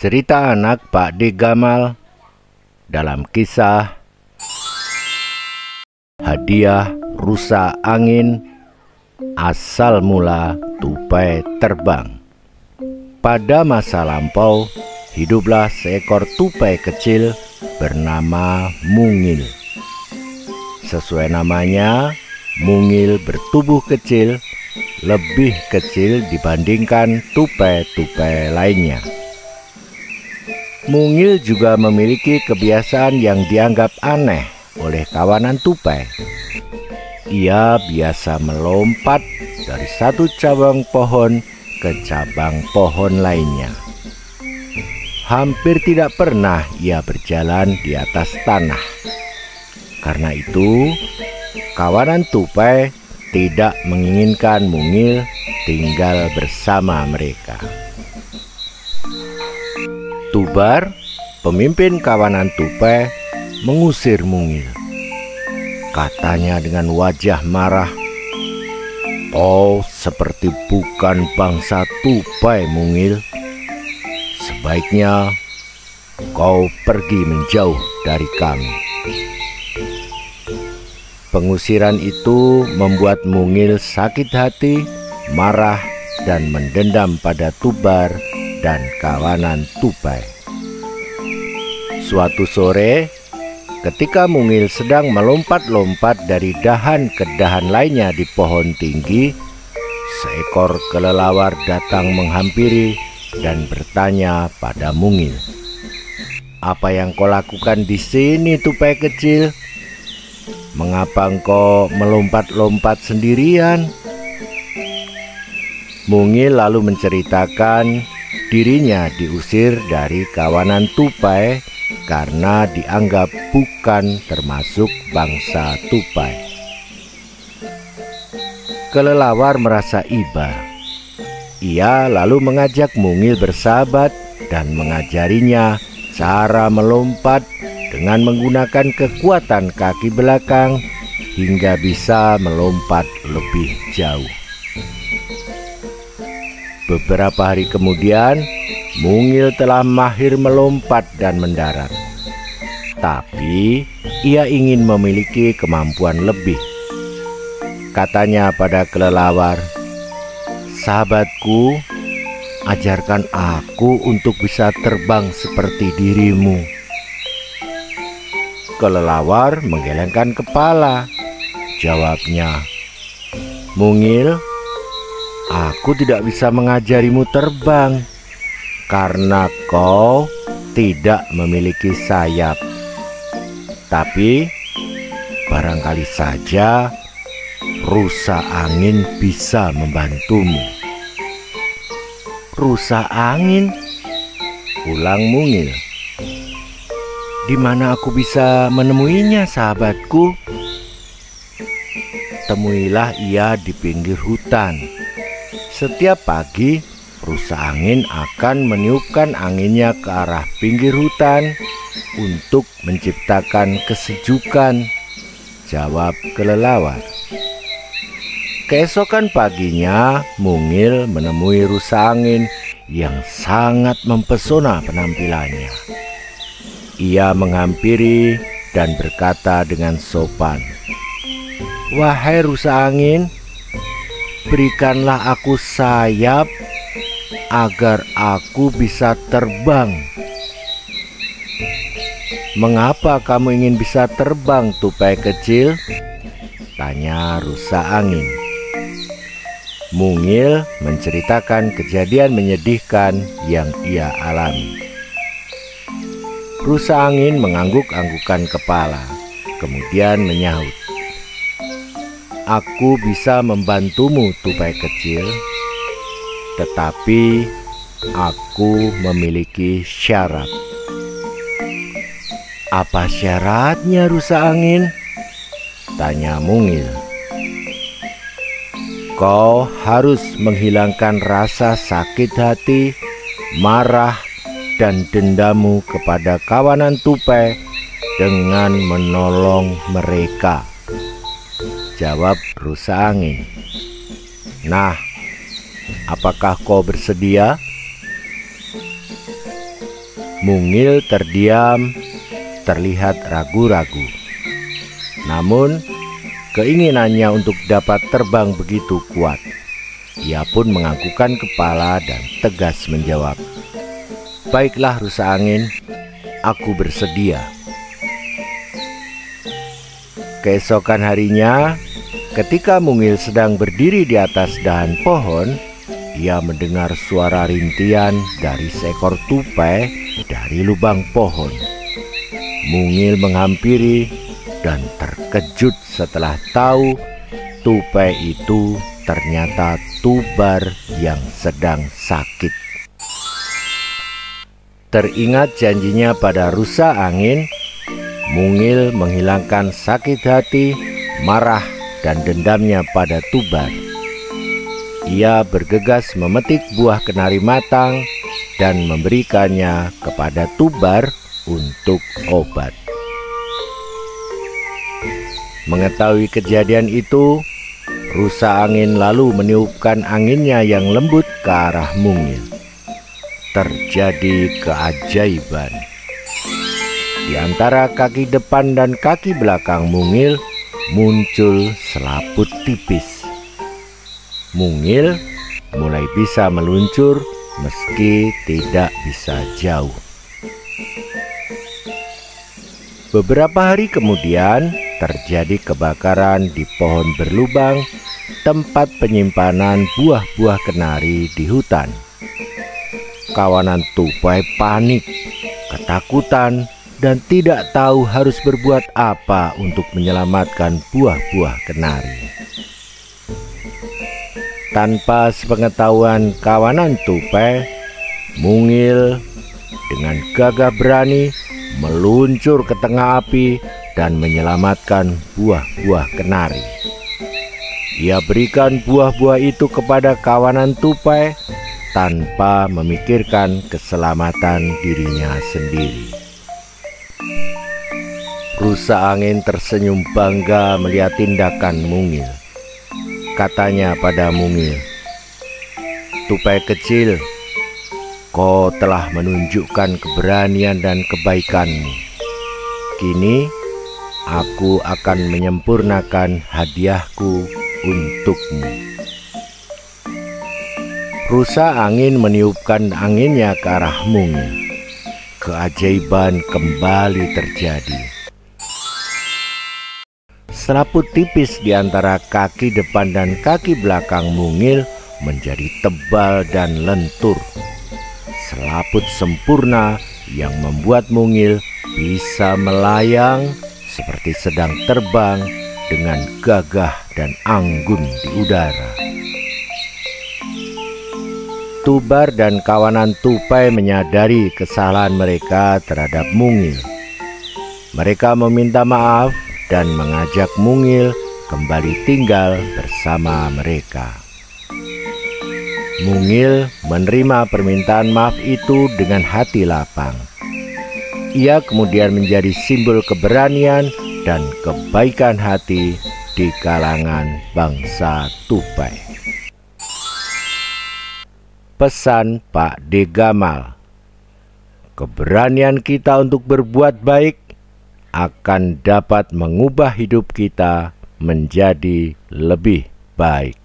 Cerita anak Pak D. Gamal dalam kisah Hadiah Rusa Angin, asal mula tupai terbang. Pada masa lampau, hiduplah seekor tupai kecil bernama Mungil. Sesuai namanya, Mungil bertubuh kecil, lebih kecil dibandingkan tupai-tupai lainnya. Mungil juga memiliki kebiasaan yang dianggap aneh oleh kawanan tupai. Ia biasa melompat dari satu cabang pohon ke cabang pohon lainnya. Hampir tidak pernah ia berjalan di atas tanah. Karena itu, kawanan tupai tidak menginginkan Mungil tinggal bersama mereka. Tubar, pemimpin kawanan tupai, mengusir Mungil. Katanya dengan wajah marah, "Kau seperti bukan bangsa tupai, Mungil. Sebaiknya kau pergi menjauh dari kami." Pengusiran itu membuat Mungil sakit hati, marah, dan mendendam pada Tubar dan kawanan tupai. Suatu sore, ketika Mungil sedang melompat-lompat dari dahan ke dahan lainnya di pohon tinggi, seekor kelelawar datang menghampiri dan bertanya pada Mungil, "Apa yang kau lakukan di sini, tupai kecil? Mengapa engkau melompat-lompat sendirian?" Mungil lalu menceritakan dirinya diusir dari kawanan tupai karena dianggap bukan termasuk bangsa tupai. Kelelawar merasa iba. Ia lalu mengajak Mungil bersahabat dan mengajarinya cara melompat dengan menggunakan kekuatan kaki belakang hingga bisa melompat lebih jauh. Beberapa hari kemudian, Mungil telah mahir melompat dan mendarat. Tapi ia ingin memiliki kemampuan lebih. Katanya pada kelelawar, "Sahabatku, ajarkan aku untuk bisa terbang seperti dirimu." Kelelawar menggelengkan kepala. Jawabnya, "Mungil, aku tidak bisa mengajarimu terbang karena kau tidak memiliki sayap. Tapi barangkali saja rusa angin bisa membantumu." "Rusa angin?" ulang Mungil. "Di mana aku bisa menemuinya, sahabatku?" Temuilah ia di pinggir hutan. Setiap pagi, rusa angin akan meniupkan anginnya ke arah pinggir hutan untuk menciptakan kesejukan, jawab kelelawar. Keesokan paginya, Mungil menemui rusa angin yang sangat mempesona penampilannya. Ia menghampiri dan berkata dengan sopan, "Wahai rusa angin, berikanlah aku sayap agar aku bisa terbang." "Mengapa kamu ingin bisa terbang, tupai kecil?" tanya rusa angin. Mungil menceritakan kejadian menyedihkan yang ia alami. Rusa angin mengangguk-anggukan kepala, kemudian menyahut, "Aku bisa membantumu, tupai kecil, tetapi aku memiliki syarat." "Apa syaratnya, rusa angin?" tanya Mungil. "Kau harus menghilangkan rasa sakit hati, marah, dan dendammu kepada kawanan tupai dengan menolong mereka," jawab rusa angin. "Nah, apakah kau bersedia?" Mungil terdiam, terlihat ragu-ragu. Namun, keinginannya untuk dapat terbang begitu kuat. Ia pun menganggukkan kepala dan tegas menjawab, "Baiklah rusa angin, aku bersedia." Keesokan harinya, ketika Mungil sedang berdiri di atas dahan pohon, ia mendengar suara rintian dari seekor tupai dari lubang pohon. Mungil menghampiri dan terkejut setelah tahu tupai itu ternyata Tubar yang sedang sakit. Teringat janjinya pada rusa angin, Mungil menghilangkan sakit hati, marah, dan dendamnya pada Tubar. Ia bergegas memetik buah kenari matang dan memberikannya kepada Tubar untuk obat. Mengetahui kejadian itu, rusa angin lalu meniupkan anginnya yang lembut ke arah Mungil. Terjadi keajaiban. Di antara kaki depan dan kaki belakang Mungil muncul selaput tipis. Mungil mulai bisa meluncur meski tidak bisa jauh. Beberapa hari kemudian terjadi kebakaran di pohon berlubang, tempat penyimpanan buah-buah kenari di hutan. Kawanan tupai panik, ketakutan, dan tidak tahu harus berbuat apa untuk menyelamatkan buah-buah kenari. Tanpa sepengetahuan kawanan tupai, Mungil dengan gagah berani meluncur ke tengah api dan menyelamatkan buah-buah kenari. Ia berikan buah-buah itu kepada kawanan tupai tanpa memikirkan keselamatan dirinya sendiri. Rusa angin tersenyum bangga melihat tindakan Mungil. Katanya pada Mungil, "Tupai kecil, kau telah menunjukkan keberanian dan kebaikanmu. Kini aku akan menyempurnakan hadiahku untukmu." Rusa angin meniupkan anginnya ke arah Mungil. Keajaiban kembali terjadi. Selaput tipis di antara kaki depan dan kaki belakang Mungil menjadi tebal dan lentur. Selaput sempurna yang membuat Mungil bisa melayang seperti sedang terbang dengan gagah dan anggun di udara. Tubar dan kawanan tupai menyadari kesalahan mereka terhadap Mungil. Mereka meminta maaf dan mengajak Mungil kembali tinggal bersama mereka. Mungil menerima permintaan maaf itu dengan hati lapang. Ia kemudian menjadi simbol keberanian dan kebaikan hati di kalangan bangsa tupai. Pesan Pak D. Gamal: keberanian kita untuk berbuat baik akan dapat mengubah hidup kita menjadi lebih baik.